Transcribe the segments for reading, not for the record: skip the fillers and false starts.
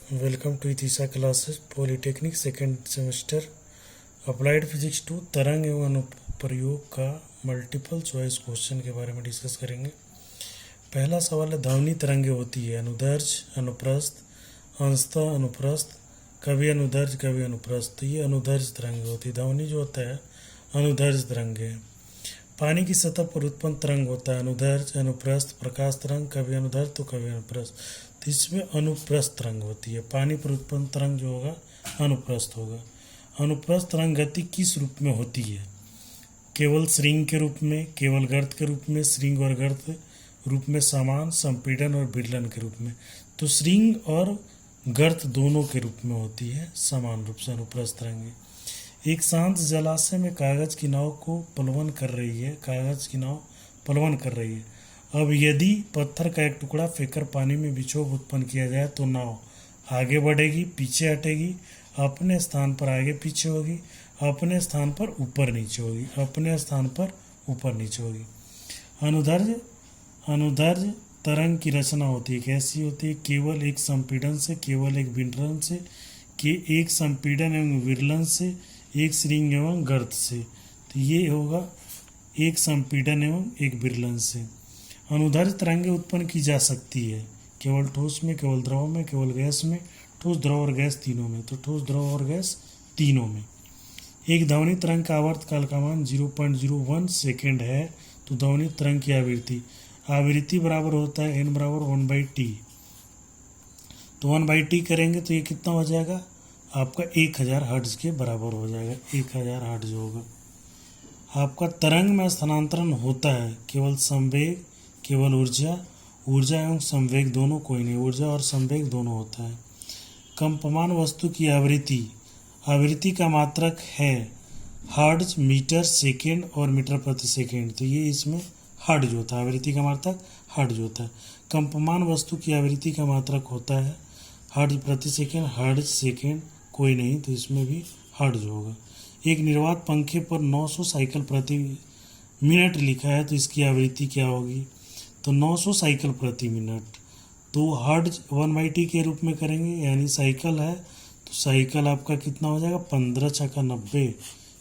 Welcome to इथिसा classes polytechnic second semester applied physics two तरंग एवं अनुप्रयोग का मल्टीपल चॉइस क्वेश्चन के बारे में डिस्कस करेंगे। पहला सवाल है, ध्वनि तरंगे होती है अनुदैर्घ्य, अनुप्रस्थ, अंशतः अनुप्रस्थ, कभी अनुदैर्घ्य कभी अनुप्रस्थ। तो ये अनुदैर्घ्य तरंगे होती है। ध्वनि जो होता है अनुदैर्घ्य तरंगे है। पानी की सतह पर उत्पन्न तरंग होता है अनुदैर्घ्य, अनुप्रस्थ, प्रकाश तरंग, कभी अनुदैर्घ्य तो कभी अनुप्रस्थ। तो इसमें अनुप्रस्थ तरंग होती है। पानी पर उत्पन्न तरंग जो होगा अनुप्रस्थ होगा। अनुप्रस्थ तरंग गति किस रूप में होती है? केवल श्रृंग के रूप में, केवल गर्त के रूप में, श्रृंग और गर्त रूप में, समान, संपीड़न और विरलन के रूप में। तो श्रृंग और गर्त दोनों के रूप में होती है समान रूप से अनुप्रस्थ तरंगे। एक शांत जलाशय में कागज की नाव को पलवन कर रही है, कागज की नाव पलवन कर रही है। अब यदि पत्थर का एक टुकड़ा फेंककर पानी में विक्षोभ उत्पन्न किया जाए तो नाव आगे बढ़ेगी, पीछे हटेगी, अपने स्थान पर आगे पीछे होगी, अपने स्थान पर ऊपर नीचे होगी, अपने स्थान पर ऊपर नीचे होगी। अनुदैर्घ्य तरंग की रचना होती है, कैसी होती है? केवल एक संपीड़न से, केवल एक विरलन से, एक संपीड़न एवं विरलन से, एक श्रृंग एवं गर्त से। तो ये होगा एक संपीड़न एवं एक विरलन से। अनुदैर्घ्य तरंगें उत्पन्न की जा सकती है केवल ठोस में, केवल द्रव में, केवल गैस में, ठोस, द्रव और गैस तीनों में। तो ठोस, द्रव और गैस तीनों में। एक ध्वनि तरंग का आवर्तकाल का मान 0.01 सेकेंड है। तो ध्वनि तरंग की आवृत्ति बराबर होता है n बराबर 1/t। तो 1/t करेंगे तो ये कितना हो जाएगा आपका 1000 हर्ट्ज के बराबर हो जाएगा। 1000 हर्ट्ज होगा। आपका तरंग में स्थानांतरण होता है केवल संवेग, केवल ऊर्जा एवं संवेग दोनों, कोई नहीं, ऊर्जा और संवेग दोनों होता है। कंपमान वस्तु की आवृत्ति का मात्रक है हर्ट्ज, मीटर, सेकेंड और मीटर प्रति सेकेंड। तो ये इसमें हर्ट्ज होता है। आवृत्ति का मात्रक हर्ट्ज होता है। कंपमान वस्तु की आवृत्ति का मात्रक होता है हर्ट्ज प्रति सेकेंड, हर्ट्ज, सेकेंड कोई नहीं, तो इसमें भी हर्ट्ज होगा। एक निर्वात पंखे पर 900 साइकिल प्रति मिनट लिखा है, तो इसकी आवृत्ति क्या होगी? तो 900 साइकिल प्रति मिनट। तो हर्ट्ज 1/t के रूप में करेंगे, यानी साइकिल है तो साइकिल आपका कितना हो जाएगा? 15 छक्का 90,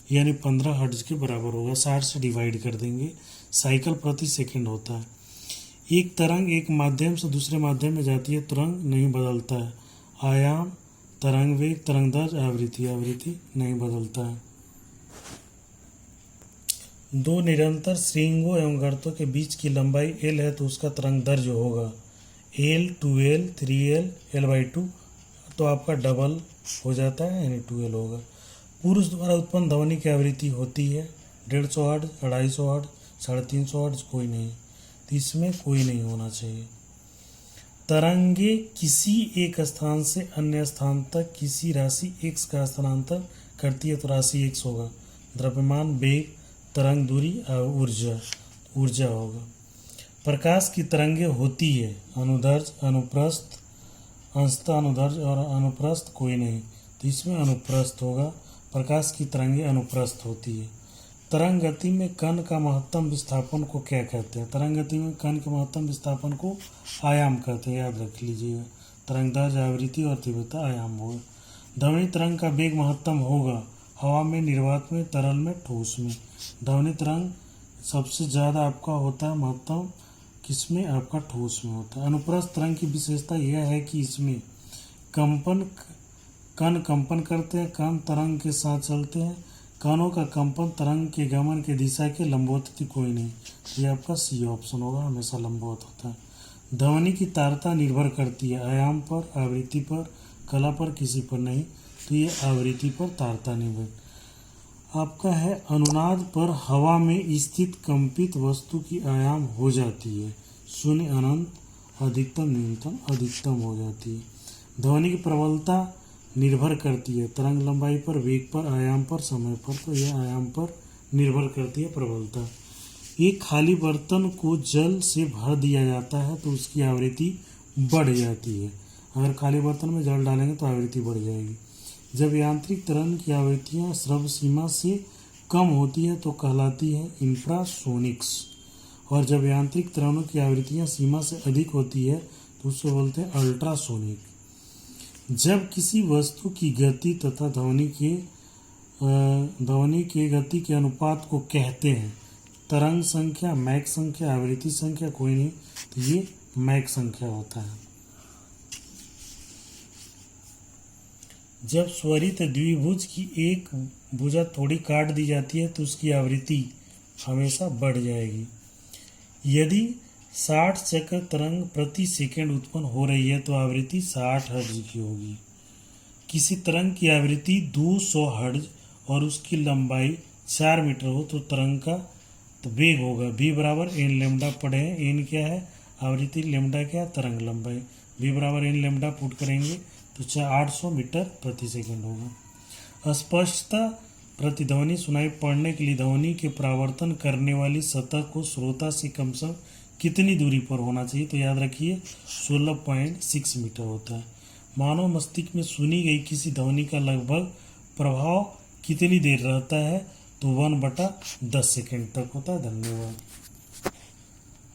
यानी 15 हर्ट्ज के बराबर होगा। 60 से डिवाइड कर देंगे, साइकिल प्रति सेकंड होता है। एक तरंग एक माध्यम से दूसरे माध्यम में जाती है, तरंग नहीं बदलता है। आयाम, तरंग वेग, तरंगदैर्घ्य, आवृत्ति नहीं बदलता है। दो निरंतर श्रृंगों एवं गर्तों के बीच की लंबाई l है तो उसका तरंगदैर्घ्य होगा l, 2l, 3l, l/2। तो आपका डबल हो जाता है, यानी 2l होगा। पुरुष द्वारा उत्पन्न ध्वनि की आवृत्ति होती है 150 हर्ट्ज, 250 हर्ट्ज, 350 हर्ट्ज, कोई नहीं। तो इसमें कोई नहीं होना चाहिए। तरंगे किसी एक स्थान से अन्य स्थान तक किसी राशि x का स्थानांतर करती है, तो राशि x होगा। द्रव्यमान, वेग, तरंग दूरी और ऊर्जा होगा। प्रकाश की तरंगे होती है अनुदैर्घ्य, अनुप्रस्थ, अंशतः अनुदैर्घ्य और अनुप्रस्थ, कोई नहीं, तो इसमें अनुप्रस्थ होगा। प्रकाश की तरंगे अनुप्रस्थ होती है। तरंग गति में कण का महत्तम विस्थापन को क्या कहते हैं? तरंग गति में कण के महत्तम विस्थापन को आयाम कहते हैं, याद रख लीजिएगा। तरंगदैर्घ्य, आवृत्ति और तीव्रता आयाम होगा। ध्वनि तरंग का वेग महत्तम होगा हवा में, निर्वात में, तरल में, ठोस में। ध्वनि तरंग सबसे ज़्यादा आपका होता है महत्तम किसमें? आपका ठोस में होता है। अनुप्रस्थ तरंग की विशेषता यह है कि इसमें कण कंपन करते हैं, कण तरंग के साथ चलते हैं। कणों का कंपन तरंग के गमन के दिशा के लंबवत कोई नहीं। ये आपका सी ऑप्शन होगा, हमेशा लंबवत होता है। ध्वनि की तारता निर्भर करती है आयाम पर, आवृत्ति पर, कला पर, किसी पर नहीं। तो ये आवृत्ति पर तारता निर्भर। आपका है अनुनाद पर हवा में स्थित कंपित वस्तु की आयाम हो जाती है शून्य, अनंत, अधिकतम, न्यूनतम, अधिकतम हो जाती है। ध्वनि की प्रबलता निर्भर करती है तरंग लंबाई पर, वेग पर, आयाम पर, समय पर। तो यह आयाम पर निर्भर करती है प्रबलता। एक खाली बर्तन को जल से भर दिया जाता है तो उसकी आवृत्ति बढ़ जाती है। अगर खाली बर्तन में जल डालेंगे तो आवृत्ति बढ़ जाएगी। जब यांत्रिक तरंग की आवृत्तियाँ श्रव्य सीमा से कम होती है तो कहलाती है इंफ्रासोनिक्स, और जब यांत्रिक तरंगों की आवृत्तियाँ सीमा से अधिक होती है तो उसको बोलते हैं अल्ट्रासोनिक। जब किसी वस्तु की गति तथा ध्वनि के गति के अनुपात को कहते हैं, तरंग संख्या, मैक संख्या, आवृत्ति संख्या, कोई नहीं, तो ये मैक संख्या होता है। जब स्वरित द्विभुज की एक भुजा थोड़ी काट दी जाती है तो उसकी आवृत्ति हमेशा बढ़ जाएगी। यदि 60 चक्र तरंग प्रति सेकंड उत्पन्न हो रही है तो आवृत्ति 60 हर्ट्ज की होगी। किसी तरंग की आवृत्ति 200 हर्ट्ज और उसकी लंबाई 4 मीटर हो तो तरंग का तो वेग होगा v बराबर एन लेमडा पढ़े हैं। एन क्या है? आवृत्ति, लेमडा क्या? तरंग लंबाई। v बराबर एन लेमडा पुट करेंगे तो 800 मीटर प्रति सेकंड होगा। स्पष्टता प्रतिध्वनि सुनाई पड़ने के लिए ध्वनि के परावर्तन करने वाली सतह को श्रोता से कम से कम कितनी दूरी पर होना चाहिए? तो याद रखिए 16.6 मीटर होता है। मानव मस्तिष्क में सुनी गई किसी ध्वनि का लगभग प्रभाव कितनी देर रहता है? तो 1/10 सेकंड तक होता है। धन्यवाद।